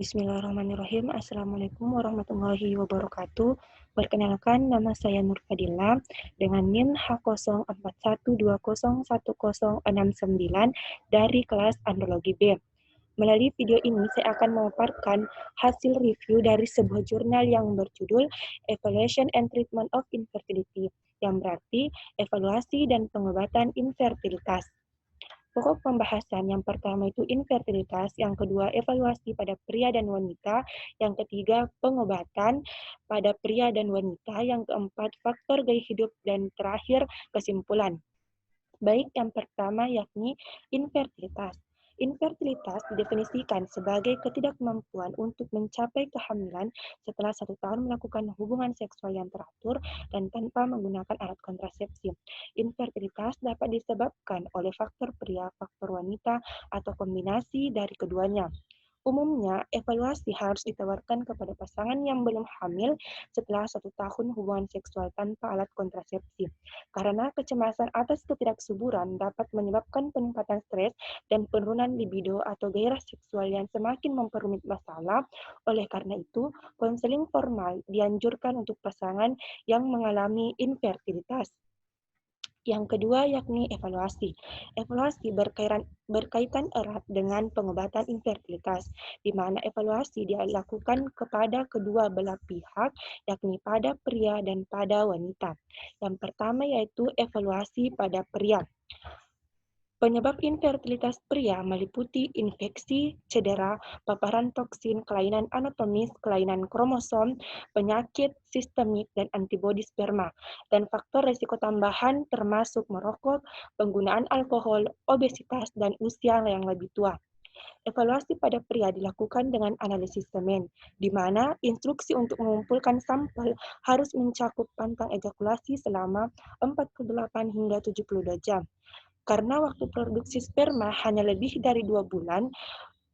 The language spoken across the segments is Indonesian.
Bismillahirrahmanirrahim. Assalamualaikum warahmatullahi wabarakatuh. Perkenalkan, nama saya Nur Fadila dengan NIM H041201069 dari kelas Andrologi B. Melalui video ini, saya akan memaparkan hasil review dari sebuah jurnal yang berjudul Evaluation and Treatment of Infertility, yang berarti evaluasi dan pengobatan infertilitas. Pokok pembahasan yang pertama itu infertilitas, yang kedua evaluasi pada pria dan wanita, yang ketiga pengobatan pada pria dan wanita, yang keempat faktor gaya hidup, dan terakhir kesimpulan. Baik, yang pertama yakni infertilitas. Infertilitas didefinisikan sebagai ketidakmampuan untuk mencapai kehamilan setelah 1 tahun melakukan hubungan seksual yang teratur dan tanpa menggunakan alat kontrasepsi. Infertilitas dapat disebabkan oleh faktor pria, faktor wanita, atau kombinasi dari keduanya. Umumnya, evaluasi harus ditawarkan kepada pasangan yang belum hamil setelah 1 tahun hubungan seksual tanpa alat kontrasepsi, karena kecemasan atas ketidaksuburan dapat menyebabkan peningkatan stres dan penurunan libido atau gairah seksual yang semakin memperumit masalah. Oleh karena itu, konseling formal dianjurkan untuk pasangan yang mengalami infertilitas. Yang kedua yakni evaluasi. Evaluasi berkaitan erat dengan pengobatan infertilitas, di mana evaluasi dilakukan kepada kedua belah pihak, yakni pada pria dan pada wanita. Yang pertama yaitu evaluasi pada pria. Penyebab infertilitas pria meliputi infeksi, cedera, paparan toksin, kelainan anatomis, kelainan kromosom, penyakit sistemik, dan antibodi sperma. Dan faktor risiko tambahan termasuk merokok, penggunaan alkohol, obesitas, dan usia yang lebih tua. Evaluasi pada pria dilakukan dengan analisis semen, di mana instruksi untuk mengumpulkan sampel harus mencakup pantang ejakulasi selama 48 hingga 72 jam. Karena waktu produksi sperma hanya lebih dari 2 bulan,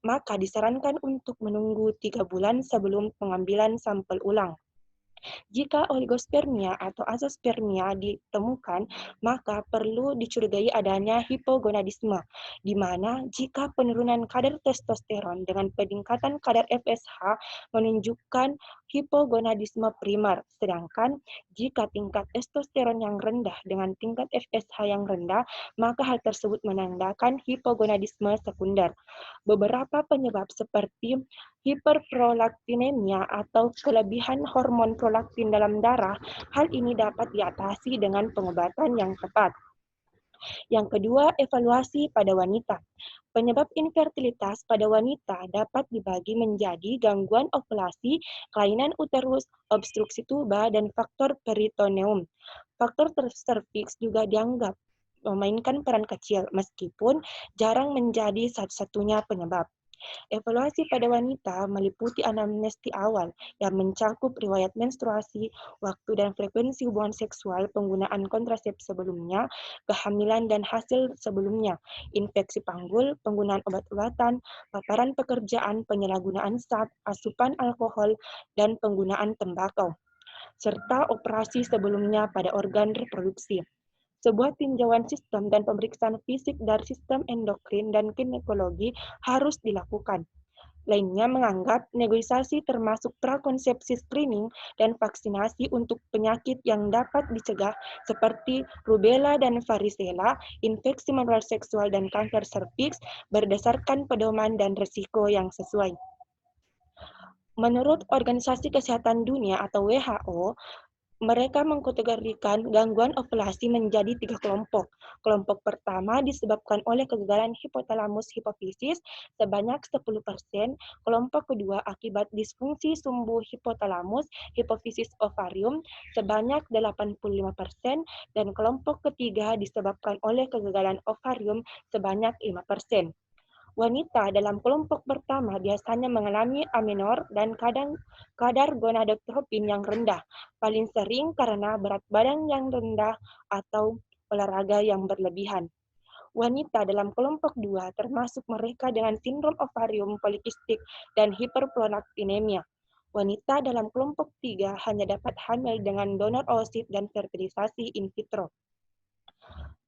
maka disarankan untuk menunggu 3 bulan sebelum pengambilan sampel ulang. Jika oligospermia atau azospermia ditemukan, maka perlu dicurigai adanya hipogonadisme, di mana jika penurunan kadar testosteron dengan peningkatan kadar FSH menunjukkan hipogonadisme primer, sedangkan jika tingkat testosteron yang rendah dengan tingkat FSH yang rendah, maka hal tersebut menandakan hipogonadisme sekunder. Beberapa penyebab seperti hiperprolaktinemia atau kelebihan hormon prolaktin dalam darah, hal ini dapat diatasi dengan pengobatan yang tepat. Yang kedua, evaluasi pada wanita. Penyebab infertilitas pada wanita dapat dibagi menjadi gangguan ovulasi, kelainan uterus, obstruksi tuba, dan faktor peritoneum. Faktor serviks juga dianggap memainkan peran kecil, meskipun jarang menjadi satu-satunya penyebab. Evaluasi pada wanita meliputi anamnesti awal yang mencakup riwayat menstruasi, waktu dan frekuensi hubungan seksual, penggunaan kontrasepsi sebelumnya, kehamilan dan hasil sebelumnya, infeksi panggul, penggunaan obat-obatan, paparan pekerjaan, penyalahgunaan zat, asupan alkohol, dan penggunaan tembakau, serta operasi sebelumnya pada organ reproduksi. Sebuah tinjauan sistem dan pemeriksaan fisik dari sistem endokrin dan ginekologi harus dilakukan. Lainnya menganggap negosiasi termasuk prakonsepsi screening dan vaksinasi untuk penyakit yang dapat dicegah seperti rubella dan varicella, infeksi menular seksual dan kanker serviks berdasarkan pedoman dan risiko yang sesuai. Menurut Organisasi Kesehatan Dunia atau WHO, mereka mengkategorikan gangguan ovulasi menjadi 3 kelompok. Kelompok pertama disebabkan oleh kegagalan hipotalamus hipofisis sebanyak 10%, kelompok kedua akibat disfungsi sumbu hipotalamus hipofisis ovarium sebanyak 85%, dan kelompok ketiga disebabkan oleh kegagalan ovarium sebanyak 5%. Wanita dalam kelompok pertama biasanya mengalami amenor dan kadar gonadotropin yang rendah, paling sering karena berat badan yang rendah atau olahraga yang berlebihan. Wanita dalam kelompok 2 termasuk mereka dengan sindrom ovarium polikistik dan hiperprolaktinemia. Wanita dalam kelompok 3 hanya dapat hamil dengan donor oosit dan fertilisasi in vitro.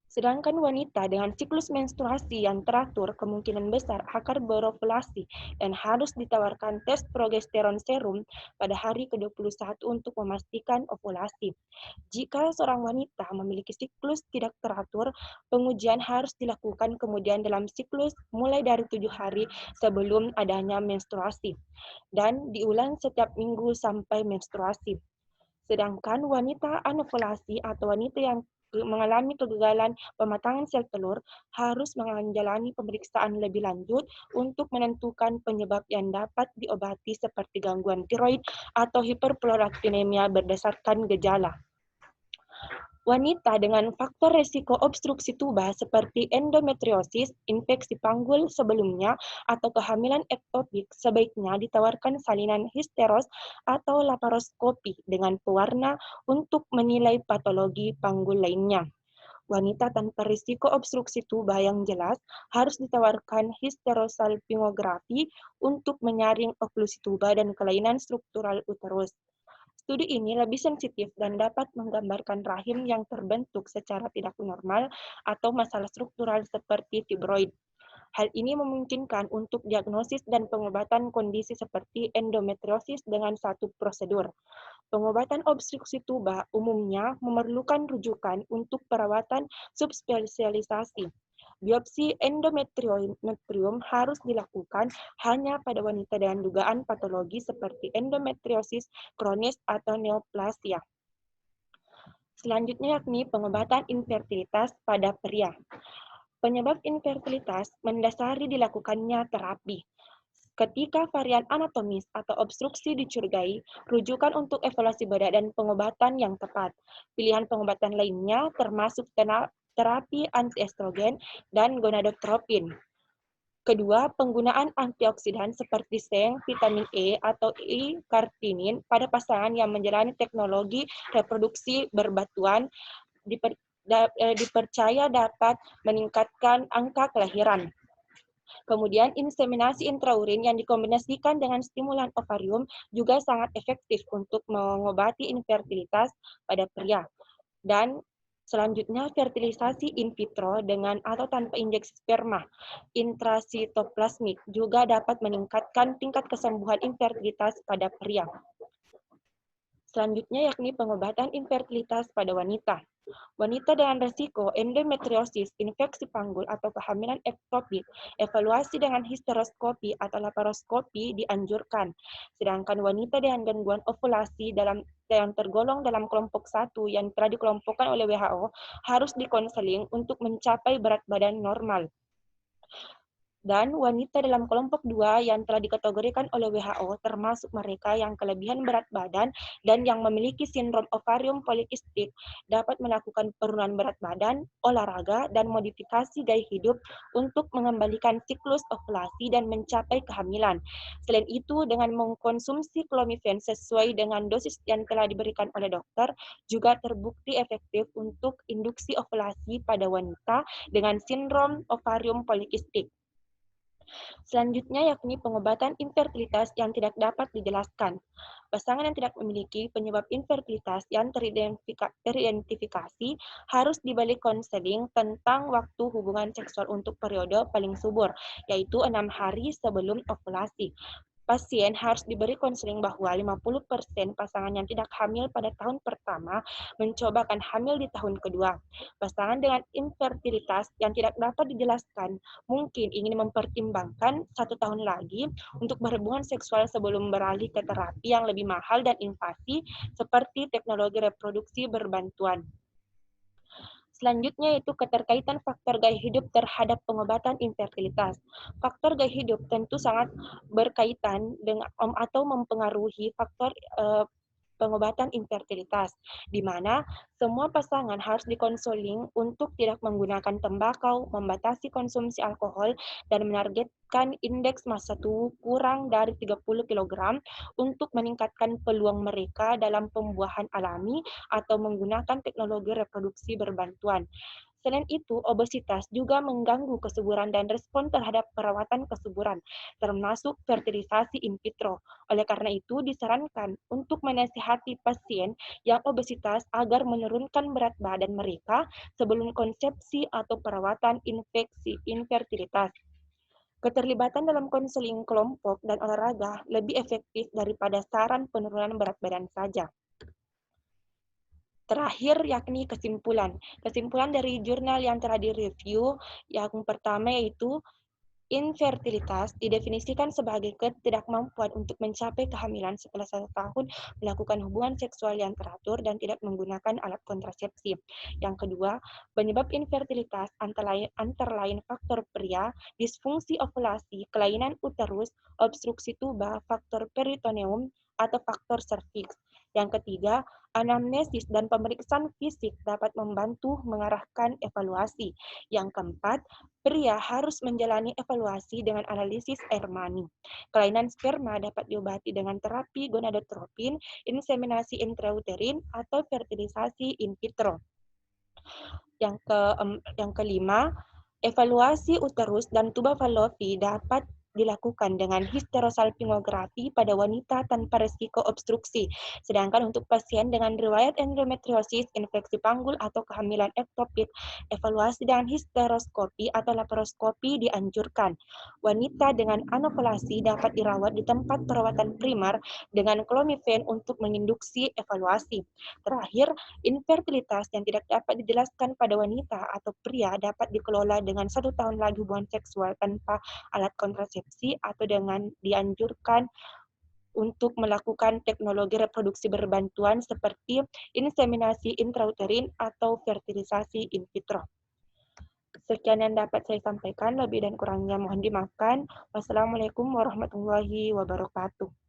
Sedangkan wanita dengan siklus menstruasi yang teratur kemungkinan besar akan berovulasi dan harus ditawarkan tes progesteron serum pada hari ke-21 untuk memastikan ovulasi. Jika seorang wanita memiliki siklus tidak teratur, pengujian harus dilakukan kemudian dalam siklus mulai dari 7 hari sebelum adanya menstruasi dan diulang setiap minggu sampai menstruasi. Sedangkan wanita anovulasi atau wanita yang mengalami kegagalan pematangan sel telur harus menjalani pemeriksaan lebih lanjut untuk menentukan penyebab yang dapat diobati seperti gangguan tiroid atau hiperprolaktinemia berdasarkan gejala. Wanita dengan faktor resiko obstruksi tuba seperti endometriosis, infeksi panggul sebelumnya, atau kehamilan ektopik sebaiknya ditawarkan salinan histeros atau laparoskopi dengan pewarna untuk menilai patologi panggul lainnya. Wanita tanpa risiko obstruksi tuba yang jelas harus ditawarkan hysterosalpingografi untuk menyaring oklusi tuba dan kelainan struktural uterus. Studi ini lebih sensitif dan dapat menggambarkan rahim yang terbentuk secara tidak normal atau masalah struktural seperti fibroid. Hal ini memungkinkan untuk diagnosis dan pengobatan kondisi seperti endometriosis dengan satu prosedur. Pengobatan obstruksi tuba umumnya memerlukan rujukan untuk perawatan subspesialisasi. Biopsi endometrium harus dilakukan hanya pada wanita dengan dugaan patologi seperti endometriosis kronis atau neoplasia. Selanjutnya yakni pengobatan infertilitas pada pria. Penyebab infertilitas mendasari dilakukannya terapi. Ketika varian anatomis atau obstruksi dicurigai, rujukan untuk evaluasi bedah dan pengobatan yang tepat. Pilihan pengobatan lainnya termasuk terapi antiestrogen dan gonadotropin. Kedua, penggunaan antioksidan seperti zinc, vitamin E, atau I-kartinin pada pasangan yang menjalani teknologi reproduksi berbatuan dipercaya dapat meningkatkan angka kelahiran. Kemudian inseminasi intraurin yang dikombinasikan dengan stimulan ovarium juga sangat efektif untuk mengobati infertilitas pada pria. Dan selanjutnya fertilisasi in vitro dengan atau tanpa injeksi sperma intrasitoplasmik juga dapat meningkatkan tingkat kesembuhan infertilitas pada pria. Selanjutnya yakni pengobatan infertilitas pada wanita. Wanita dengan resiko endometriosis, infeksi panggul, atau kehamilan ektopik, evaluasi dengan histeroskopi atau laparoskopi dianjurkan. Sedangkan wanita dengan gangguan ovulasi yang tergolong dalam kelompok 1 yang telah dikelompokkan oleh WHO harus dikonseling untuk mencapai berat badan normal. Dan wanita dalam kelompok 2 yang telah dikategorikan oleh WHO termasuk mereka yang kelebihan berat badan dan yang memiliki sindrom ovarium polikistik dapat melakukan penurunan berat badan, olahraga, dan modifikasi gaya hidup untuk mengembalikan siklus ovulasi dan mencapai kehamilan. Selain itu, dengan mengkonsumsi clomiphene sesuai dengan dosis yang telah diberikan oleh dokter juga terbukti efektif untuk induksi ovulasi pada wanita dengan sindrom ovarium polikistik. Selanjutnya yakni pengobatan infertilitas yang tidak dapat dijelaskan. Pasangan yang tidak memiliki penyebab infertilitas yang teridentifikasi harus diberi konseling tentang waktu hubungan seksual untuk periode paling subur, yaitu 6 hari sebelum ovulasi. Pasien harus diberi konseling bahwa 50% pasangan yang tidak hamil pada tahun pertama mencobakan hamil di tahun kedua. Pasangan dengan infertilitas yang tidak dapat dijelaskan mungkin ingin mempertimbangkan 1 tahun lagi untuk berhubungan seksual sebelum beralih ke terapi yang lebih mahal dan invasi seperti teknologi reproduksi berbantuan. Selanjutnya yaitu keterkaitan faktor gaya hidup terhadap pengobatan infertilitas. Faktor gaya hidup tentu sangat berkaitan dengan atau mempengaruhi faktor pengobatan infertilitas, di mana semua pasangan harus dikonseling untuk tidak menggunakan tembakau, membatasi konsumsi alkohol, dan menargetkan indeks massa tubuh kurang dari 30 kg untuk meningkatkan peluang mereka dalam pembuahan alami atau menggunakan teknologi reproduksi berbantuan. Selain itu, obesitas juga mengganggu kesuburan dan respon terhadap perawatan kesuburan, termasuk fertilisasi in vitro. Oleh karena itu, disarankan untuk menasihati pasien yang obesitas agar menurunkan berat badan mereka sebelum konsepsi atau perawatan infeksi infertilitas. Keterlibatan dalam konseling kelompok dan olahraga lebih efektif daripada saran penurunan berat badan saja. Terakhir yakni kesimpulan. Kesimpulan dari jurnal yang telah direview yang pertama yaitu infertilitas didefinisikan sebagai ketidakmampuan untuk mencapai kehamilan setelah 1 tahun melakukan hubungan seksual yang teratur dan tidak menggunakan alat kontrasepsi. Yang kedua, penyebab infertilitas antara lain faktor pria, disfungsi ovulasi, kelainan uterus, obstruksi tuba, faktor peritoneum, atau faktor serviks. Yang ketiga, anamnesis dan pemeriksaan fisik dapat membantu mengarahkan evaluasi. Yang keempat, pria harus menjalani evaluasi dengan analisis air mani. Kelainan sperma dapat diobati dengan terapi gonadotropin, inseminasi intrauterin, atau fertilisasi in vitro. Yang kelima, evaluasi uterus dan tuba Fallopi dapat dilakukan dengan histerosalpingografi pada wanita tanpa resiko obstruksi. Sedangkan untuk pasien dengan riwayat endometriosis, infeksi panggul, atau kehamilan ektopik, evaluasi dengan histeroskopi atau laparoskopi dianjurkan. Wanita dengan anoplasi dapat dirawat di tempat perawatan primer dengan clomifen untuk menginduksi evaluasi. Terakhir, infertilitas yang tidak dapat dijelaskan pada wanita atau pria dapat dikelola dengan 1 tahun lagi hubungan seksual tanpa alat kontrasepsi atau dengan dianjurkan untuk melakukan teknologi reproduksi berbantuan seperti inseminasi intrauterin atau fertilisasi in vitro. Sekian yang dapat saya sampaikan, lebih dan kurangnya mohon dimaafkan. Wassalamualaikum warahmatullahi wabarakatuh.